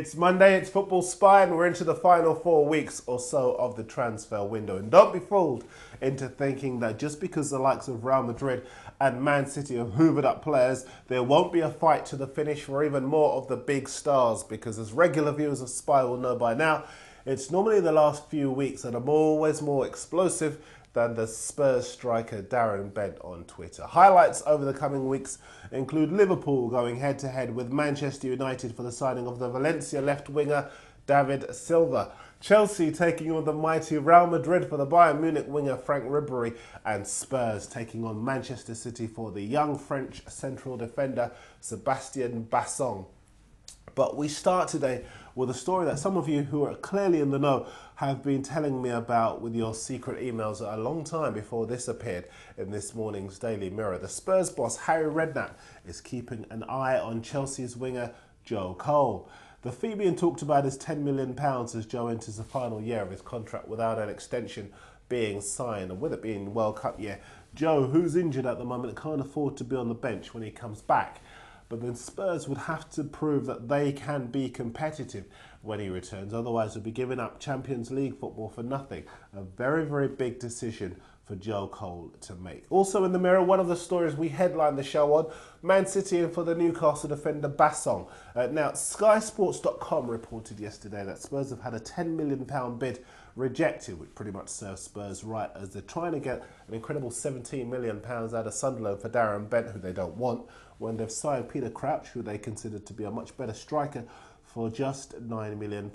It's Monday, it's Football Spy, and we're into the final 4 weeks or so of the transfer window. And don't be fooled into thinking that just because the likes of Real Madrid and Man City have hoovered up players, there won't be a fight to the finish for even more of the big stars. Because as regular viewers of Spy will know by now, it's normally the last few weeks that are always more explosive than the Spurs striker Darren Bent on Twitter. Highlights over the coming weeks include Liverpool going head-to-head with Manchester United for the signing of the Valencia left winger David Silva, Chelsea taking on the mighty Real Madrid for the Bayern Munich winger Franck Ribéry, and Spurs taking on Manchester City for the young French central defender Sebastian Bassong. But we start today with a story that some of you who are clearly in the know have been telling me about with your secret emails a long time before this appeared in this morning's Daily Mirror. The Spurs boss, Harry Redknapp, is keeping an eye on Chelsea's winger, Joe Cole. The fee being talked about is £10 million as Joe enters the final year of his contract without an extension being signed. And with it being World Cup year, Joe, who's injured at the moment, can't afford to be on the bench when he comes back. But then Spurs would have to prove that they can be competitive when he returns. Otherwise, they'll be giving up Champions League football for nothing. A very, very big decision for Joe Cole to make. Also in the Mirror, one of the stories we headlined the show on, Man City in for the Newcastle defender Bassong. Now, SkySports.com reported yesterday that Spurs have had a £10 million bid rejected, which pretty much serves Spurs right, as they're trying to get an incredible £17 million out of Sunderland for Darren Bent, who they don't want, when they've signed Peter Crouch, who they consider to be a much better striker, for just £9 million.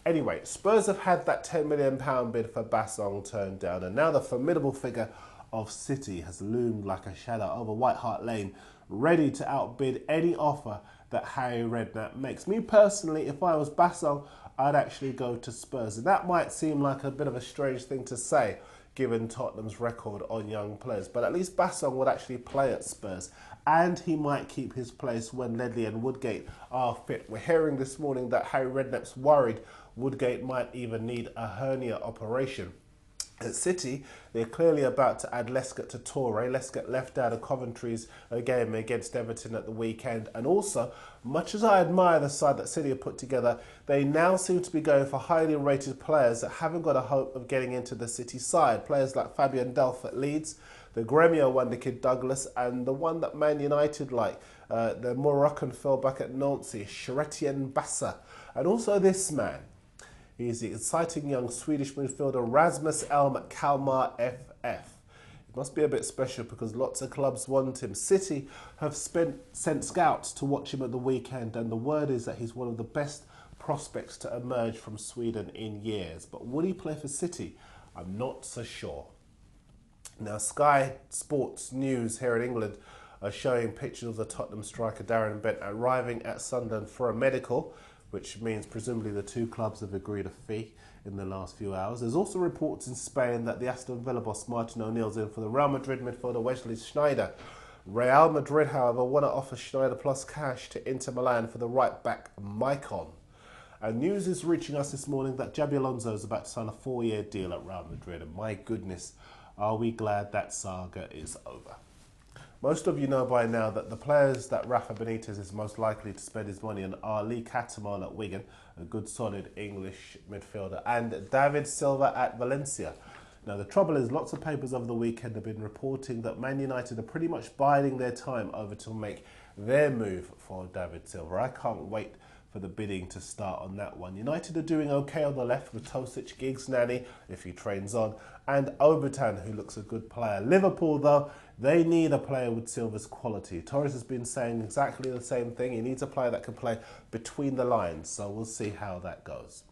Anyway, Spurs have had that £10 million bid for Bassong turned down, and now the formidable figure of City has loomed like a shadow over White Hart Lane, ready to outbid any offer that Harry Redknapp makes. Me personally, if I was Bassong, I'd actually go to Spurs. And that might seem like a bit of a strange thing to say, given Tottenham's record on young players. But at least Bassong would actually play at Spurs, and he might keep his place when Ledley and Woodgate are fit. We're hearing this morning that Harry Redknapp's worried Woodgate might even need a hernia operation. At City, they're clearly about to add Lescott to Toure. Lescott left out of Coventry's game against Everton at the weekend. And also, much as I admire the side that City have put together, they now seem to be going for highly rated players that haven't got a hope of getting into the City side. Players like Fabian Delph at Leeds, the Gremio wonder kid Douglas, and the one that Man United like, the Moroccan fullback at Nancy, Chrétien Bassa. And also this man. He's the exciting young Swedish midfielder Rasmus Elm at Kalmar FF. It must be a bit special because lots of clubs want him. City have sent scouts to watch him at the weekend, and the word is that he's one of the best prospects to emerge from Sweden in years. But would he play for City? I'm not so sure. Now, Sky Sports News here in England are showing pictures of the Tottenham striker Darren Bent arriving at Sunderland for a medical, which means presumably the two clubs have agreed a fee in the last few hours. There's also reports in Spain that the Aston Villa boss Martin O'Neill's in for the Real Madrid midfielder Wesley Sneijder. Real Madrid, however, want to offer Sneijder plus cash to Inter Milan for the right-back Maicon. And news is reaching us this morning that Xabi Alonso is about to sign a 4-year deal at Real Madrid. And my goodness, are we glad that saga is over. Most of you know by now that the players that Rafa Benitez is most likely to spend his money on are Lee Catamol at Wigan, a good solid English midfielder, and David Silva at Valencia. Now the trouble is, lots of papers over the weekend have been reporting that Man United are pretty much biding their time over to make their move for David Silva. I can't wait for the bidding to start on that one. United are doing okay on the left with Tosic, Giggs, Nani, if he trains on, and Obertan, who looks a good player. Liverpool, though, they need a player with Silva's quality. Torres has been saying exactly the same thing. He needs a player that can play between the lines, so we'll see how that goes.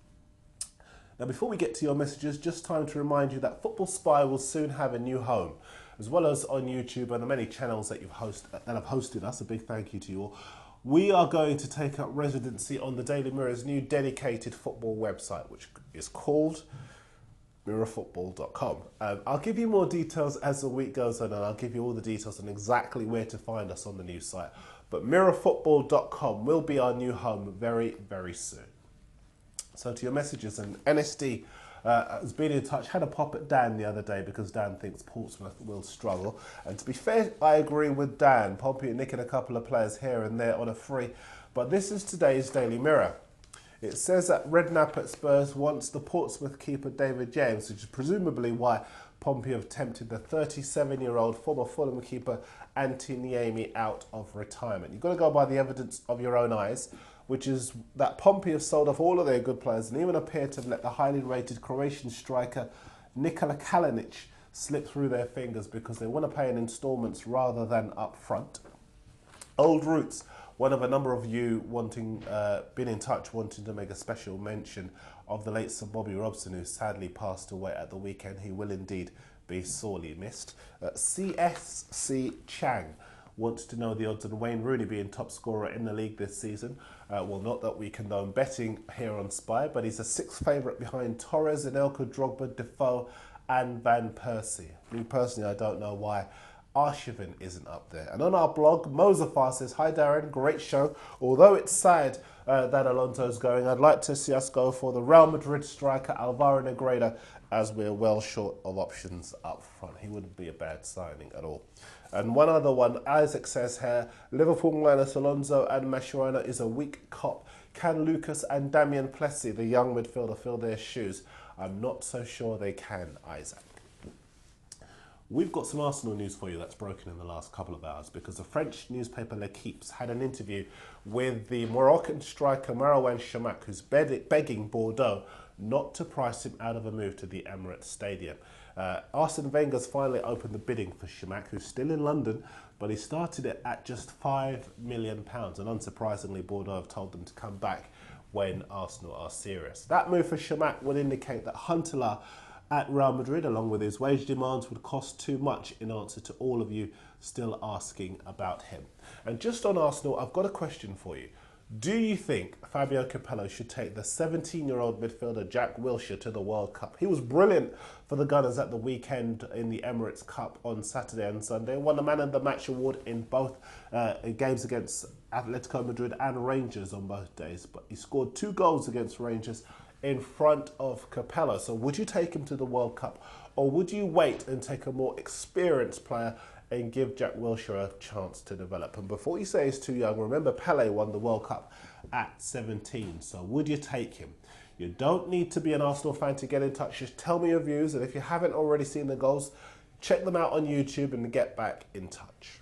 Now, before we get to your messages, just time to remind you that Football Spy will soon have a new home, as well as on YouTube and the many channels that have hosted us. A big thank you to you all. We are going to take up residency on the Daily Mirror's new dedicated football website, which is called mirrorfootball.com. I'll give you more details as the week goes on, and I'll give you all the details on exactly where to find us on the new site. But mirrorfootball.com will be our new home very, very soon. So to your messages, and NSD has been in touch, had a pop at Dan the other day because Dan thinks Portsmouth will struggle. And to be fair, I agree with Dan. Pompey are nicking a couple of players here and there on a free. But this is today's Daily Mirror. It says that Redknapp at Spurs wants the Portsmouth keeper David James, which is presumably why Pompey have tempted the 37-year-old former Fulham keeper Antti Niemi out of retirement. You've got to go by the evidence of your own eyes, which is that Pompey have sold off all of their good players and even appear to have let the highly rated Croatian striker Nikola Kalinic slip through their fingers because they want to pay in instalments rather than up front. Old Roots, one of a number of you been in touch wanting to make a special mention of the late Sir Bobby Robson, who sadly passed away at the weekend. He will indeed be sorely missed. CSC Chang wants to know the odds on Wayne Rooney being top scorer in the league this season. Well, not that we condone betting here on Spy, but he's a sixth favourite behind Torres, Anelka, Drogba, Defoe and Van Persie. Me personally, I don't know why Arshavin isn't up there. And on our blog, Mozafar says, "Hi Darren, great show. Although it's sad that Alonso's going, I'd like to see us go for the Real Madrid striker Alvaro Negreira, as we're well short of options up front." He wouldn't be a bad signing at all. And one other one, Isaac says here, "Liverpool minus Alonso and Mascherano is a weak cop. Can Lucas and Damian Plessis, the young midfielder, fill their shoes? I'm not so sure they can, Isaac." We've got some Arsenal news for you that's broken in the last couple of hours because the French newspaper L'Equipe had an interview with the Moroccan striker Marouane Chamakh, who's begging Bordeaux not to price him out of a move to the Emirates Stadium. Arsene Wenger's finally opened the bidding for Chamakh, who's still in London, but he started it at just £5 million. And unsurprisingly, Bordeaux have told them to come back when Arsenal are serious. That move for Chamakh would indicate that Huntelaar at Real Madrid, along with his wage demands, would cost too much, in answer to all of you still asking about him. And just on Arsenal, I've got a question for you. Do you think Fabio Capello should take the 17-year-old midfielder Jack Wilshere to the World Cup? He was brilliant for the Gunners at the weekend in the Emirates Cup on Saturday and Sunday. Won the Man of the Match award in both games against Atletico Madrid and Rangers on both days. But he scored 2 goals against Rangers in front of Capello. So would you take him to the World Cup, or would you wait and take a more experienced player and give Jack Wilshere a chance to develop? And before you say he's too young, remember Pele won the World Cup at 17. So would you take him? You don't need to be an Arsenal fan to get in touch. Just tell me your views, and if you haven't already seen the goals, check them out on YouTube and get back in touch.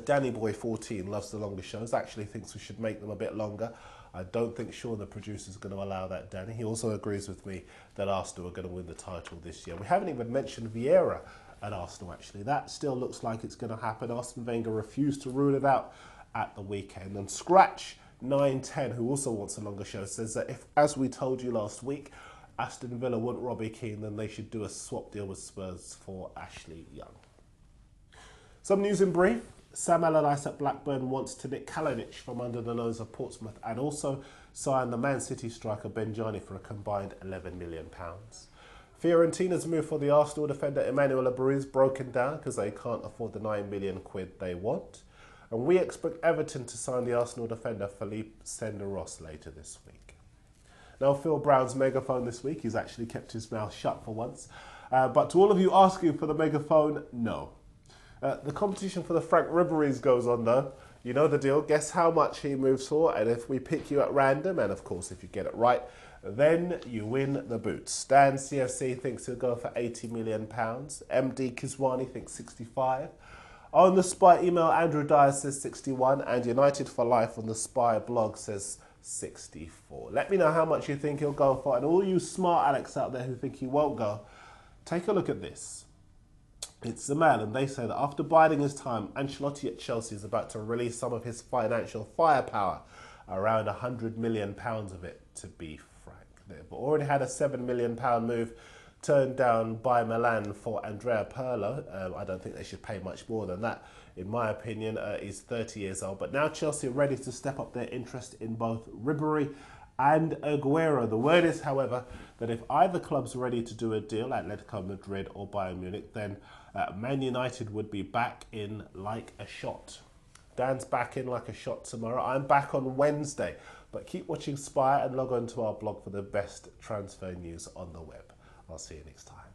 Danny Boy 14 loves the longer shows, actually thinks we should make them a bit longer. I don't think Sean, the producer, is going to allow that, Danny. He also agrees with me that Arsenal are going to win the title this year. We haven't even mentioned Vieira at Arsenal, actually. That still looks like it's going to happen. Arsene Wenger refused to rule it out at the weekend. And Scratch 910, who also wants a longer show, says that if, as we told you last week, Aston Villa want Robbie Keane, then they should do a swap deal with Spurs for Ashley Young. Some news in brief. Sam Allardyce at Blackburn wants to nick Kalinic from under the nose of Portsmouth and also sign the Man City striker Benjani for a combined £11 million. Fiorentina's move for the Arsenal defender Emmanuel Abreu is broken down because they can't afford the £9 million they want. And we expect Everton to sign the Arsenal defender Philippe Senderos later this week. Now, Phil Brown's megaphone this week, he's actually kept his mouth shut for once. But to all of you asking for the megaphone, no. The competition for the Frank Ribery's goes on though. You know the deal. Guess how much he moves for, and if we pick you at random, and of course if you get it right, then you win the boots. Stan CFC thinks he'll go for £80 million. MD Kizwani thinks 65. On the Spy email, Andrew Dyer says 61, and United for Life on the Spy blog says 64. Let me know how much you think he'll go for, and all you smart Alex out there who think he won't go, take a look at this. It's the Mail, and they say that after biding his time, Ancelotti at Chelsea is about to release some of his financial firepower, around £100 million of it, to be frank. They've already had a £7 million move turned down by Milan for Andrea Pirlo. I don't think they should pay much more than that, in my opinion. He's 30 years old, but now Chelsea are ready to step up their interest in both Ribery and Aguero. The word is, however, that if either club's ready to do a deal, Atletico Madrid or Bayern Munich, then Man United would be back in like a shot. Dan's back in like a shot tomorrow. I'm back on Wednesday. But keep watching Spy and log on to our blog for the best transfer news on the web. I'll see you next time.